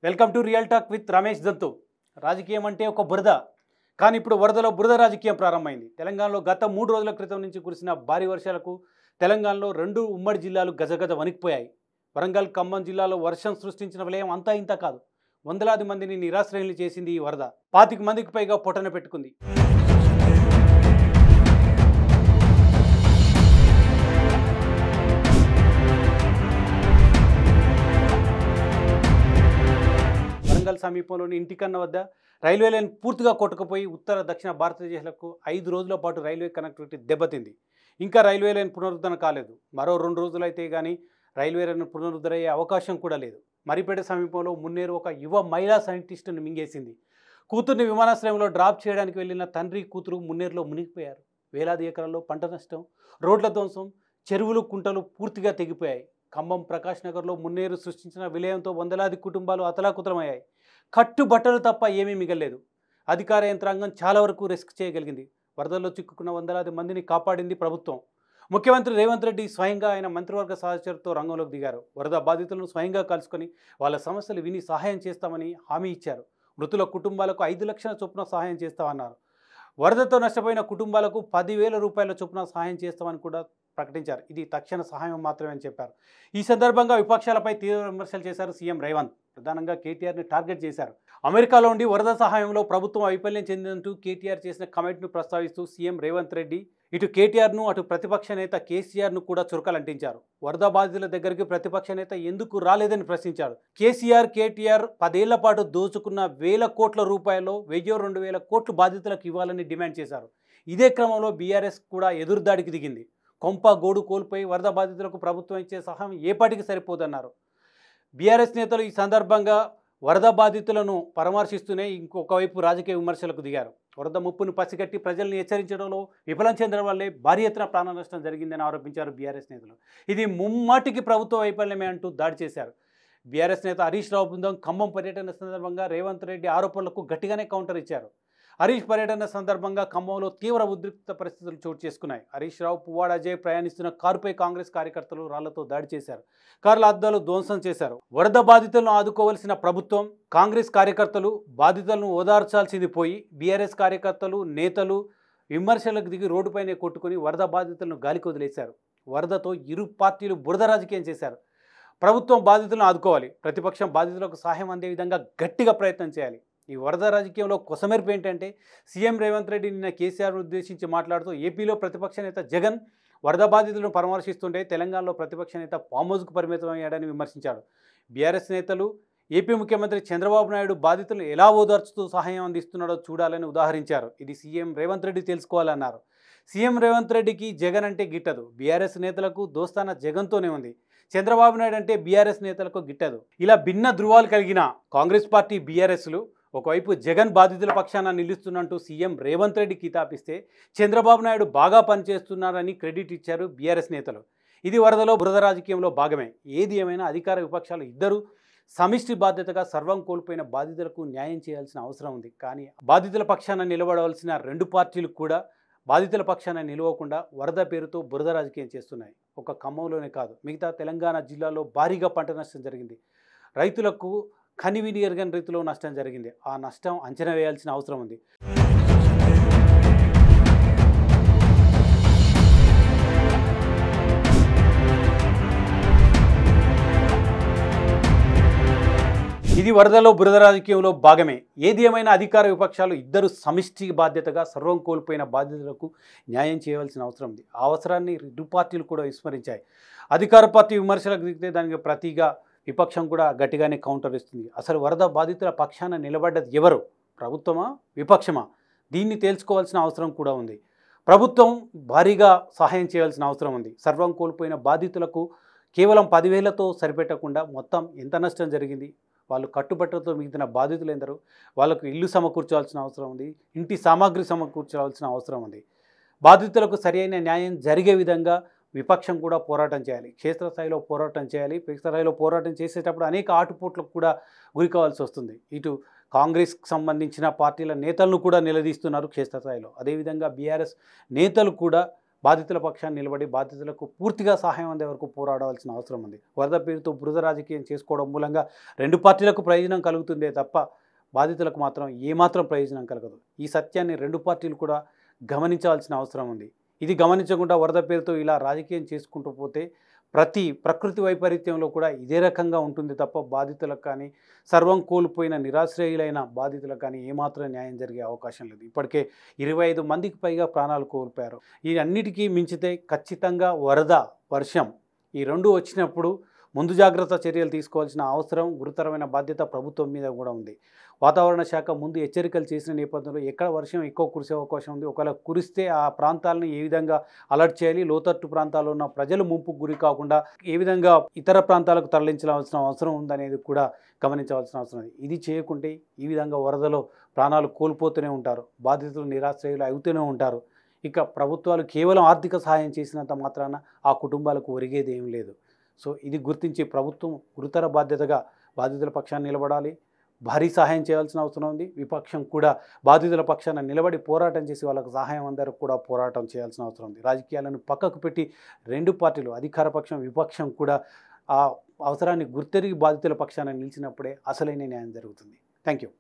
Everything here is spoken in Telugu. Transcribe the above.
Welcome to real talk with Ramesh Dantu. రాజకీయం అంటే ఒక బురద, కానీ ఇప్పుడు వరదలో బురద రాజకీయం ప్రారంభమైంది. తెలంగాణలో గత 3 రోజుల క్రితం నుంచి కురిసిన భారీ వర్షాలకు తెలంగాణలో 2 ఉమ్మడి జిల్లాలు గజగజ వణికిపోయాయి. వరంగల్, ఖమ్మం జిల్లాలో వర్షం సృష్టించిన విలయం అంతా ఇంత కాదు. వందలాది మందిని నిరాశ్రయులు చేసింది ఈ వరద. 25 మందికి పైగా పొట్టన పెట్టుకుంది. వరంగల్ సమీపంలోని ఇంటికన్న వద్ద రైల్వే లైన్ పూర్తిగా కొట్టుకుపోయి ఉత్తర దక్షిణ భారతదేశాలకు 5 రోజుల పాటు రైల్వే కనెక్టివిటీ దెబ్బతింది. ఇంకా రైల్వే లైన్ పునరుద్ధరణ కాలేదు. మరో 2 రోజులైతే కానీ రైల్వే లైన్ పునరుద్ధరయ్యే అవకాశం కూడా లేదు. మరిపేట సమీపంలో మున్నేరు ఒక యువ మహిళా సైంటిస్టును మింగేసింది. కూతుర్ని విమానాశ్రయంలో డ్రాప్ చేయడానికి వెళ్ళిన తండ్రి కూతురు మున్నేరులో మునిగిపోయారు. వేలాది ఎకరాల్లో పంట నష్టం, రోడ్ల ధ్వంసం, చెరువులు కుంటలు పూర్తిగా తెగిపోయాయి. ఖమ్మం, ప్రకాష్ నగర్లో మున్నేరు సృష్టించిన విలయంతో వందలాది కుటుంబాలు అతలాకుతలమయ్యాయి. కట్టుబట్టలు తప్ప ఏమీ మిగల్లేదు. అధికార యంత్రాంగం చాలా వరకు రెస్క్ చేయగలిగింది. వరదల్లో చిక్కుకున్న వందలాది మందిని కాపాడింది ప్రభుత్వం. ముఖ్యమంత్రి రేవంత్ రెడ్డి స్వయంగా ఆయన మంత్రివర్గ సహచరులతో రంగంలోకి దిగారు. వరద బాధితులను స్వయంగా కలుసుకొని వాళ్ళ సమస్యలు విని సహాయం చేస్తామని హామీ ఇచ్చారు. మృతుల కుటుంబాలకు 5 లక్షల చొప్పున సహాయం చేస్తామన్నారు. వరదతో నష్టపోయిన కుటుంబాలకు 10,000 రూపాయల చొప్పున సహాయం చేస్తామని కూడా ప్రకటించారు. ఇది తక్షణ సహాయం మాత్రమే అని చెప్పారు. ఈ సందర్భంగా విపక్షాలపై తీవ్ర విమర్శలు చేశారు సీఎం రేవంత్. ప్రధానంగా కేటీఆర్ని టార్గెట్ చేశారు. అమెరికాలో ఉండి వరద సహాయంలో ప్రభుత్వం వైఫల్యం చెందినట్టు కేటీఆర్ చేసిన కమెంట్ను ప్రస్తావిస్తూ సీఎం రేవంత్ రెడ్డి ఇటు కేటీఆర్ను అటు ప్రతిపక్ష నేత కేసీఆర్ను కూడా చురకలంటించారు. వరద బాధితుల దగ్గరికి ప్రతిపక్ష నేత ఎందుకు రాలేదని ప్రశ్నించారు. కేటీఆర్ 10 ఏళ్ల పాటు దోచుకున్న 1,000 కోట్ల రూపాయలు 1,000-2,000 కోట్లు బాధితులకు ఇవ్వాలని డిమాండ్ చేశారు. ఇదే క్రమంలో బీఆర్ఎస్ కూడా ఎదురుదాడికి దిగింది. కొంప గోడు కోల్పోయి వరద బాధితులకు ప్రభుత్వం ఇచ్చే సహాయం ఏపాటికి సరిపోదన్నారు. బీఆర్ఎస్ నేతలు ఈ సందర్భంగా వరద బాధితులను పరామర్శిస్తూనే ఇంకొక వైపు రాజకీయ విమర్శలకు దిగారు. వరద ముప్పును పసిగట్టి ప్రజల్ని హెచ్చరించడంలో విఫలం చెందడం వల్లే భారీ ఎత్తున ప్రాణ నష్టం జరిగిందని ఆరోపించారు బీఆర్ఎస్ నేతలు. ఇది ముమ్మాటికి ప్రభుత్వ వైఫల్యమే అంటూ దాడి చేశారు. బీఆర్ఎస్ నేత హరీష్ రావు బృందం ఖమ్మం పర్యటన సందర్భంగా రేవంత్ రెడ్డి ఆరోపణలకు గట్టిగానే కౌంటర్ ఇచ్చారు. హరీష్ పర్యటన సందర్భంగా ఖమ్మంలో తీవ్ర ఉద్రిక్త పరిస్థితులు చోటు చేసుకున్నాయి. హరీష్ రావు, పువ్వాడ అజయ్ ప్రయాణిస్తున్న కారుపై కాంగ్రెస్ కార్యకర్తలు రాళ్లతో దాడి చేశారు. కార్ల అద్దాలు ధ్వంసం చేశారు. వరద బాధితులను ఆదుకోవలసిన ప్రభుత్వం, కాంగ్రెస్ కార్యకర్తలు బాధితులను ఓదార్చాల్సింది పోయి బీఆర్ఎస్ కార్యకర్తలు, నేతలు విమర్శలకు దిగి రోడ్డుపైనే కొట్టుకుని వరద బాధితులను గాలికి వదిలేశారు. వరదతో ఇరు పార్టీలు బురద రాజకీయం చేశారు. ప్రభుత్వం బాధితులను ఆదుకోవాలి, ప్రతిపక్షం బాధితులకు సహాయం అందే విధంగా గట్టిగా ప్రయత్నం చేయాలి. ఈ వరద రాజకీయంలో కొసమెరుపు ఏంటంటే సీఎం రేవంత్ రెడ్డి నిన్న కేసీఆర్ను ఉద్దేశించి మాట్లాడుతూ ఏపీలో ప్రతిపక్ష నేత జగన్ వరద బాధితులను పరామర్శిస్తుంటే తెలంగాణలో ప్రతిపక్ష నేత ఫామ్ హౌస్కు పరిమితమయ్యాడని విమర్శించారు. బీఆర్ఎస్ నేతలు ఏపీ ముఖ్యమంత్రి చంద్రబాబు నాయుడు బాధితులను ఎలా ఓదార్చుతూ సహాయం అందిస్తున్నాడో చూడాలని ఉదాహరించారు. ఇది సీఎం రేవంత్ రెడ్డి తెలుసుకోవాలన్నారు. సీఎం రేవంత్ రెడ్డికి జగన్ అంటే గిట్టదు. బీఆర్ఎస్ నేతలకు దోస్తాన జగన్తోనే ఉంది. చంద్రబాబు నాయుడు అంటే బీఆర్ఎస్ నేతలకు గిట్టదు. ఇలా భిన్న ధృవాలు కలిగిన కాంగ్రెస్ పార్టీ బీఆర్ఎస్లు ఒకవైపు జగన్ బాధితుల పక్షాన నిలుస్తున్నట్టు సీఎం రేవంత్ రెడ్డి కితాపిస్తే చంద్రబాబు నాయుడు బాగా పనిచేస్తున్నారని క్రెడిట్ ఇచ్చారు బీఆర్ఎస్ నేతలు. ఇది వరదలో బురద రాజకీయంలో భాగమే. ఏది ఏమైనా అధికార విపక్షాలు ఇద్దరు సమిష్టి బాధ్యతగా సర్వం కోల్పోయిన బాధితులకు న్యాయం చేయాల్సిన అవసరం ఉంది. కానీ బాధితుల పక్షాన నిలబడవలసిన 2 పార్టీలు కూడా బాధితుల పక్షాన నిలవకుండా వరద పేరుతో బురద రాజకీయం చేస్తున్నాయి. ఒక ఖమ్మంలోనే కాదు, మిగతా తెలంగాణ జిల్లాలో భారీగా పంట నష్టం జరిగింది. రైతులకు కనివిని ఎరగని రీతిలో నష్టం జరిగింది. ఆ నష్టం అంచనా వేయాల్సిన అవసరం ఉంది. ఇది వరదలో బురద రాజకీయంలో భాగమే. ఏది ఏమైనా అధికార విపక్షాలు ఇద్దరు సమిష్టి బాధ్యతగా సర్వం కోల్పోయిన బాధితులకు న్యాయం చేయవలసిన అవసరం ఉంది. ఆ అవసరాన్ని 2 పార్టీలు కూడా విస్మరించాయి. అధికార పార్టీ విమర్శలకు దిగితే దానికి ప్రతిగా విపక్షం కూడా గట్టిగానే కౌంటర్ ఇస్తుంది. అసలు వరద బాధితుల పక్షాన నిలబడ్డది ఎవరు, ప్రభుత్వమా విపక్షమా? దీన్ని తేల్చుకోవాల్సిన అవసరం కూడా ఉంది. ప్రభుత్వం భారీగా సహాయం చేయాల్సిన అవసరం ఉంది. సర్వం కోల్పోయిన బాధితులకు కేవలం 10,000తో సరిపెట్టకుండా మొత్తం ఎంత నష్టం జరిగింది, వాళ్ళు కట్టుబట్టలతో మిగిలిన బాధితులు ఎందరో వాళ్ళకు ఇల్లు సమకూర్చాల్సిన అవసరం ఉంది. ఇంటి సామాగ్రి సమకూర్చాల్సిన అవసరం ఉంది. బాధితులకు సరైన న్యాయం జరిగే విధంగా విపక్షం కూడా పోరాటం చేయాలి. క్షేత్రస్థాయిలో పోరాటం చేయాలి. క్షేత్రస్థాయిలో పోరాటం చేసేటప్పుడు అనేక ఆటుపోట్లకు కూడా గురికావాల్సి వస్తుంది. ఇటు కాంగ్రెస్కి సంబంధించిన పార్టీల నేతలను కూడా నిలదీస్తున్నారు క్షేత్రస్థాయిలో. అదేవిధంగా బీఆర్ఎస్ నేతలు కూడా బాధితుల పక్షాన్ని నిలబడి బాధితులకు పూర్తిగా సహాయం అందే వరకు పోరాడవలసిన అవసరం ఉంది. వరద పేరుతో బురద రాజకీయం చేసుకోవడం మూలంగా రెండు పార్టీలకు ప్రయోజనం కలుగుతుందే తప్ప బాధితులకు మాత్రం ఏమాత్రం ప్రయోజనం కలగదు. ఈ సత్యాన్ని రెండు పార్టీలు కూడా గమనించాల్సిన అవసరం ఉంది. ఇది గమనించకుండా వరద పేరుతో ఇలా రాజకీయం చేసుకుంటూ పోతే ప్రకృతి వైపరీత్యంలో కూడా ఇదే రకంగా ఉంటుంది తప్ప బాధితులకు కానీ సర్వం కోల్పోయిన నిరాశ్రయులైన బాధితులకు కానీ ఏమాత్రం న్యాయం జరిగే అవకాశం లేదు. ఇప్పటికే 25 మందికి పైగా ప్రాణాలు కోల్పోయారు. ఈ అన్నిటికీ మించితే ఖచ్చితంగా వరద, వర్షం ఈ రెండు వచ్చినప్పుడు ముందు జాగ్రత్త చర్యలు తీసుకోవాల్సిన అవసరం, గురుతరమైన బాధ్యత ప్రభుత్వం మీద కూడా ఉంది. వాతావరణ శాఖ ముందు హెచ్చరికలు చేసిన నేపథ్యంలో ఎక్కడ వర్షం ఎక్కువ కురిసే అవకాశం ఉంది, ఒకవేళ కురిస్తే ఆ ప్రాంతాలను ఏ విధంగా అలర్ట్ చేయాలి, లోతట్టు ప్రాంతాల్లో ఉన్న ప్రజలు ముంపుకు గురి కాకుండా ఏ విధంగా ఇతర ప్రాంతాలకు తరలించాల్సిన అవసరం ఉందనేది కూడా గమనించవలసిన అవసరం ఉంది. ఇది చేయకుంటే ఈ విధంగా వరదలో ప్రాణాలు కోల్పోతూనే ఉంటారు, బాధితులు నిరాశ్రయులు అవుతూనే ఉంటారు. ఇక ప్రభుత్వాలు కేవలం ఆర్థిక సహాయం చేసినంత మాత్రాన ఆ కుటుంబాలకు ఒరిగేది ఏం లేదు. సో ఇది గుర్తించి ప్రభుత్వం గురుతర బాధ్యతగా బాధితుల పక్షాన్ని నిలబడాలి, భారీ సహాయం చేయాల్సిన అవసరం ఉంది. విపక్షం కూడా బాధితుల పక్షాన నిలబడి పోరాటం చేసి వాళ్ళకు సహాయం అందరూ కూడా పోరాటం చేయాల్సిన అవసరం ఉంది. రాజకీయాలను పక్కకు పెట్టి రెండు పార్టీలు అధికార పక్షం, విపక్షం కూడా ఆ అవసరాన్ని గుర్తెరిగి బాధితుల పక్షాన నిలిచినప్పుడే అసలైన న్యాయం జరుగుతుంది. Thank you.